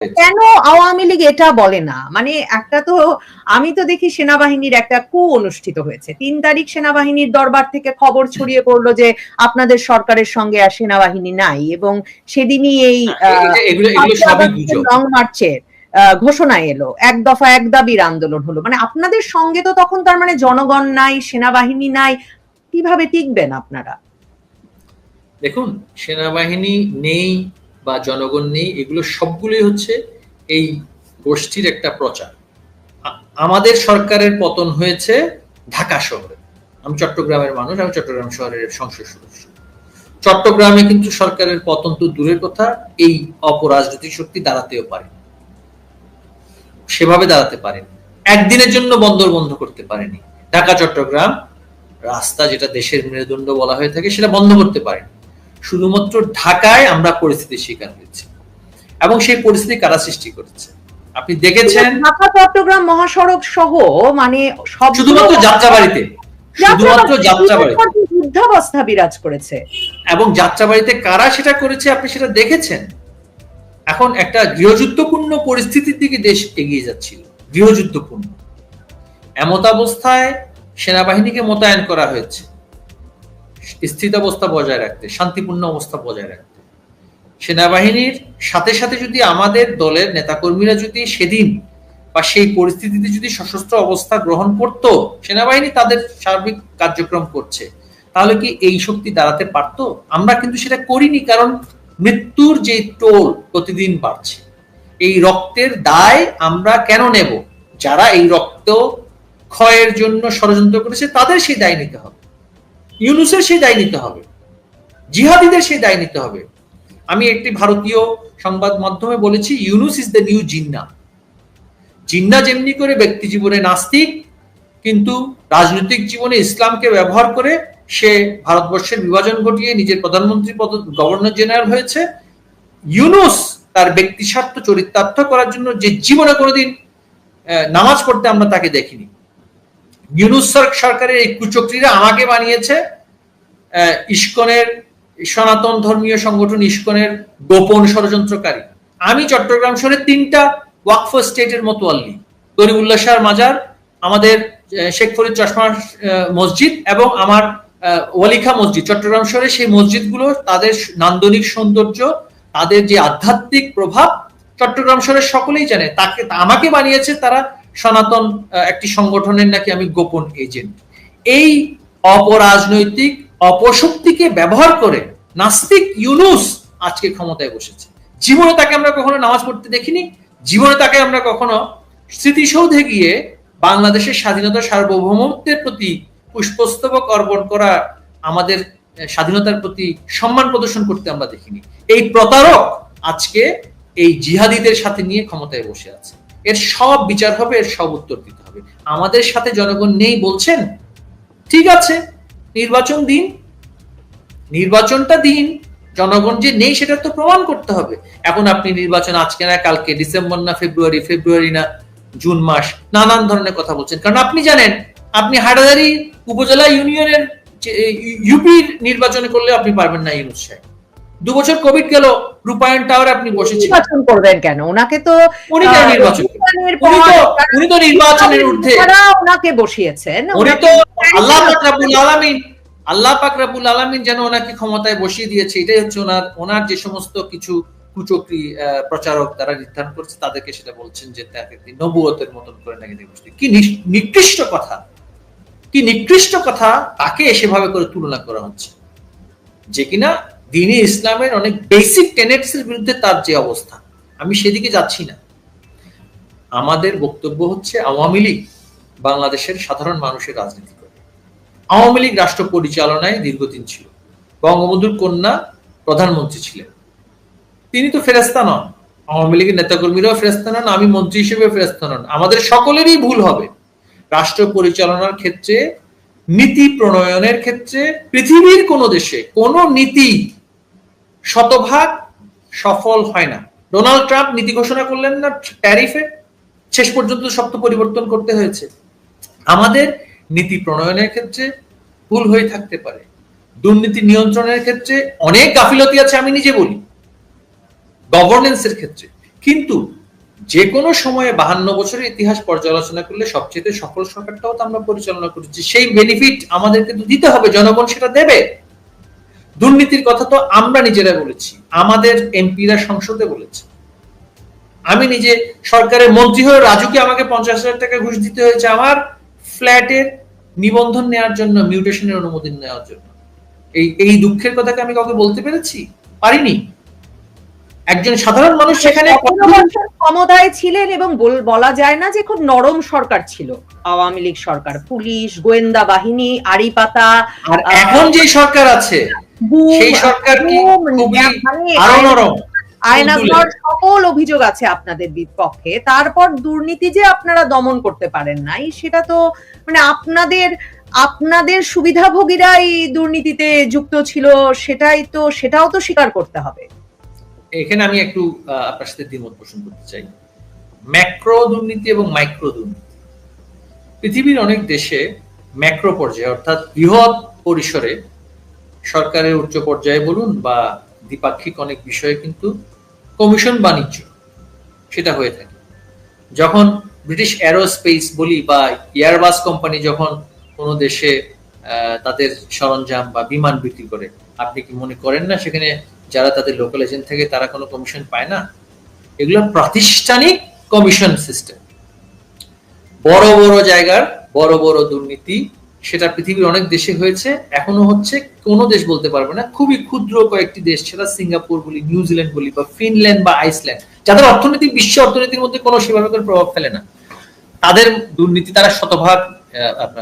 কেন আওয়ামী লীগ এটা বলে না? মানে একটা তো আমি তো দেখি সেনাবাহিনীর একটা কু অনুষ্ঠিত হয়েছে। ৩ তারিখ সেনাবাহিনীর দরবার থেকে খবর ছড়িয়ে পড়লো যে আপনাদের সরকারের সঙ্গে আর সেনাবাহিনী নাই এবং সেদিনই এই এগুলো সবই গুজব। লং মার্চের ঘোষণা এলো, এক দফা এক দাবির আন্দোলন হলো। মানে আপনাদের সঙ্গে তো তখন তার মানে জনগণ নাই, সেনাবাহিনী নাই, কিভাবে টিকবেন আপনারা? দেখুন, সেনাবাহিনী নেই বা জনগণ নেই, এগুলো সবগুলোই হচ্ছে এই গোষ্ঠীর একটা প্রচার। আমাদের সরকারের পতন হয়েছে ঢাকা শহরে। আমি চট্টগ্রামের মানুষ, আমি চট্টগ্রাম শহরের সংসদ সদস্য। চট্টগ্রামে কিন্তু সরকারের পতন তো দূরের কথা, এই অপরাজনৈতিক শক্তি দাঁড়াতেও পারে, সেভাবে দাঁড়াতে পারেনি। একদিনের জন্য বন্দর বন্ধ করতে পারেনি। ঢাকা চট্টগ্রাম রাস্তা, যেটা দেশের মেরুদণ্ড বলা হয়ে থাকে, সেটা বন্ধ করতে পারেনি। শুধুমাত্র ঢাকায় আমরা পরিস্থিতির শিকার হয়েছি, এবং সেই পরিস্থিতি কারা সৃষ্টি করেছে আপনি দেখেছেন। ঢাকা চট্টগ্রাম মহাসড়ক সহ মানে সব শুধুমাত্র যাত্রাবাড়িতে, শুধুমাত্র যাত্রাবাড়িতে যুদ্ধাবস্থা বিরাজ করেছে, এবং যাত্রাবাড়িতে কারা সেটা করেছে আপনি সেটা দেখেছেন। এখন একটা গৃহযুদ্ধপূর্ণ পরিস্থিতির দিকে দেশ এগিয়ে যাচ্ছিল, গৃহযুদ্ধপূর্ণ। এমতাবস্থায় সেনাবাহিনীকে মোতায়েন করা হয়েছে স্থিতাবস্থা বজায় রাখতে, শান্তিপূর্ণ অবস্থা বজায় রাখতে। সেনাবাহিনীর সাথে সাথে যদি আমাদের দলের নেতাকর্মীরা যদি সেদিন বা সেই পরিস্থিতিতে যদি সশস্ত্র অবস্থা গ্রহণ করত, সেনাবাহিনী তাদের সার্বিক কার্যক্রম করছে, তাহলে কি এই শক্তি দাঁড়াতে পারত? আমরা কিন্তু সেটা করিনি, কারণ মৃত্যুর যে টোল প্রতিদিন বাড়ছে, এই রক্তের দায় আমরা কেন নেব? যারা এই রক্ত ক্ষয়ের জন্য ষড়যন্ত্র করেছে তাদের সেই দায় নিতে হবে, ইউনূসের সেই দায় নিতে হবে, জিহাদিদের সেই দায় নিতে হবে। আমি একটি ভারতীয় সংবাদ মাধ্যমে বলেছি, Yunus is the new Jinnah. Jinnah যেমনি করে ব্যক্তি জীবনে নাস্তিক, কিন্তু রাজনৈতিক জীবনে ইসলামকে ব্যবহার করে সে ভারতবর্ষের বিভাজন ঘটিয়ে নিজের প্রধানমন্ত্রী পদ, গভর্নর জেনারেল হয়েছে, ইউনূস তার ব্যক্তি স্বার্থ চরিতার্থ করার জন্য যে জীবনে কোনোদিন নামাজ পড়তে আমরা তাকে দেখিনি। ইউনূস সরকারের এই কুচক্রীরা আমাকে বানিয়েছে ইসকনের, সনাতন ধর্মীয় সংগঠন ইসকনের গোপন ষড়যন্ত্রকারী। আমি চট্টগ্রাম শহরে 3টা ওয়াকফ স্টেটের মোতোয়াল্লি, গরিবুল্লাহ শাহর মাজার, আমাদের শেখ ফরিদ চশমা মসজিদ এবং আমার ওয়ালিখা মসজিদ, চট্টগ্রাম শহরে সেই মসজিদগুলো তাদের নান্দনিক সৌন্দর্য, তাদের যে আধ্যাত্মিক প্রভাব চট্টগ্রাম শহরের সকলেই জানে। তাকে আমাকে বানিয়েছে তারা সনাতন একটি সংগঠনের নাকি আমি গোপন এজেন্ট। এই অপরাজনৈতিক অপশক্তিকে ব্যবহার করে নাস্তিক ইউনূস আজকে ক্ষমতায় বসেছে। জীবনে তাকে আমরা কখনো নামাজ পড়তে দেখিনি, জীবনে তাকে আমরা কখনো স্মৃতিসৌধে গিয়ে বাংলাদেশের স্বাধীনতা সার্বভৌমত্বের প্রতি পুষ্পস্তবক অর্পণ করা, আমাদের স্বাধীনতার প্রতি সম্মান প্রদর্শন করতে আমরা দেখিনি। এই প্রতারক আজকে এই জিহাদিদের সাথে নিয়ে ক্ষমতায় বসে আছে। এর সব বিচার হবে, এর সব উত্তর দিতে হবে। আমাদের সাথে জনগণ নেই বলছেন, ঠিক আছে, নির্বাচন দিন, নির্বাচনটা দিন, জনগণ যে নেই সেটা তো প্রমাণ করতে হবে। এখন আপনি নির্বাচন আজকে না কালকে, ডিসেম্বর না ফেব্রুয়ারি, ফেব্রুয়ারি না জুন মাস, নানান ধরনের কথা বলছেন। কারণ আপনি জানেন, আপনি হাটাজারি উপজেলা ইউনিয়নের ইউপির নির্বাচন করলে আপনি পারবেন না ইউনূস সাহেব। 2 বছর কোভিড গেল, রূপায়ণ টাওয়ারে আপনি বসেছিলেন। নির্বাচন করবেন কেন? ওনাকে তো উনি তো নির্বাচন, উনি তো নির্বাচনের ঊর্ধ্বে, ওনাকে বসিয়েছেন। উনি তো আল্লাহ পাক রব্বুল আলামিন, আল্লাহ পাক রব্বুল আলামিন যেন ওনাকে ক্ষমতায় বসিয়ে দিয়েছে। এটাই হচ্ছে ওনার যে সমস্ত কিছু কুচক্রী প্রচারক তারা নির্ধারণ করছে, তাদেরকে সেটা বলছেন যে তাকে নবুয়তের মতন করে নাকি বসতে। কি নিকৃষ্ট কথা, কি নিকৃষ্ট কথা তাকে সেভাবে করে তুলনা করা হচ্ছে, যে কিনা দ্বীনে ইসলামের অনেক বেসিক টেনেটসের বিরুদ্ধে তার যে অবস্থা। আমি সেদিকে যাচ্ছি না। আমাদের বক্তব্য হচ্ছে, আওয়ামী লীগ বাংলাদেশের সাধারণ মানুষের রাজনীতি করে। আওয়ামী লীগ রাষ্ট্র পরিচালনায় দীর্ঘদিন ছিল, বঙ্গবন্ধুর কন্যা প্রধানমন্ত্রী ছিলেন। তিনি তো ফেরেশতা নন, আওয়ামী লীগের নেতাকর্মীরাও ফেরেশতা নন, আমি মন্ত্রী হিসেবে ফেরেশতা নন। আমাদের সকলেরই ভুল হবে। রাষ্ট্র পরিচালনার ক্ষেত্রে, নীতি প্রণয়নের ক্ষেত্রে পৃথিবীর কোন দেশে কোন নীতি শতভাগ সফল হয় না। ডোনাল্ড ট্রাম্প নীতি ঘোষণা করলেন না ট্যারিফে, শেষ পর্যন্ত সব তো পরিবর্তন করতে হয়েছে। আমাদের নীতি প্রণয়নের ক্ষেত্রে ভুল হয়ে থাকতে পারে, দুর্নীতি নিয়ন্ত্রণের ক্ষেত্রে অনেক গাফিলতি আছে, আমি নিজে বলি, গভর্নেন্সের ক্ষেত্রে, কিন্তু যে কোনো সময়ে 52 বছরের ইতিহাস পর্যালোচনা করলে সবচেয়ে সফল সরকারটাও তো আমরা পরিচালনা করেছি, সেই বেনিফিট আমাদেরকে তো দিতে হবে, জনগণ সেটা দেবে। দুর্নীতির কথা তো আমরা নিজেরা বলেছি, আমাদের এমপিরা সংসদে বলেছে। আমি নিজে সরকারের মন্ত্রী হয়ে রাজুকে আমাকে 50,000 টাকা ঘুষ দিতে হয়েছে আমার ফ্ল্যাটের নিবন্ধন নেওয়ার জন্য, মিউটেশনের অনুমোদন নেওয়ার জন্য। এই দুঃখের কথাকে আমি কাউকে বলতে পেরেছি? পারিনি। একজন সাধারণ মানুষ সেখানে ক্ষমতায় ছিলেন এবং বলা যায় না যে খুব নরম সরকার ছিল আওয়ামী লীগ সরকার, পুলিশ, গোয়েন্দা বাহিনী, আড়িপাতা। আর এখন যে সরকার আছে সেই সরকার কি আরো নরম? আয়নাঘর, সকল অভিযোগ আছে আপনাদের বিপক্ষে, তারপর দুর্নীতি যে আপনারা দমন করতে পারেন নাই, সেটা তো মানে আপনাদের সুবিধাভোগীরা এই দুর্নীতিতে যুক্ত ছিল, সেটাও তো স্বীকার করতে হবে। এখানে আমি একটু আপনার সাথে দ্বিমত পোষণ করতে চাই। ম্যাক্রো দুর্নীতি এবং মাইক্রো দুর্নীতি, পৃথিবীর অনেক দেশে ম্যাক্রো পর্যায়ে অর্থাৎ বৃহৎ পরিসরে সরকারের উচ্চ পর্যায়ে বলুন বা দ্বিপাক্ষিক অনেক বিষয়ে কিন্তু কমিশন বাণিজ্য সেটা হয়ে থাকে। যখন ব্রিটিশ এরোস্পেস বলি বা এয়ারবাস কোম্পানি যখন কোনো দেশে তাদের সরঞ্জাম বা বিমান বিক্রি করে, আপনি কি মনে করেন না সেখানে যারা তাদের লোকাল এজেন্ট থাকে তারা কোনো কমিশন পায় না? এগুলো প্রাতিষ্ঠানিক কমিশন সিস্টেম। বড় বড় জায়গার বড় বড় দুর্নীতি সেটা পৃথিবীর অনেক দেশে হয়েছে, এখনো হচ্ছে। কোনো দেশ বলতে পারবে না, খুবই ক্ষুদ্র কয়েকটি দেশ, সেটা সিঙ্গাপুর বলি, নিউজিল্যান্ড বলি বা ফিনল্যান্ড বা আইসল্যান্ড, যাদের অর্থনীতি বিশ্ব অর্থনীতির মধ্যে কোনো সেভাবে প্রভাব ফেলে না, তাদের দুর্নীতি তারা শতভাগ আপনার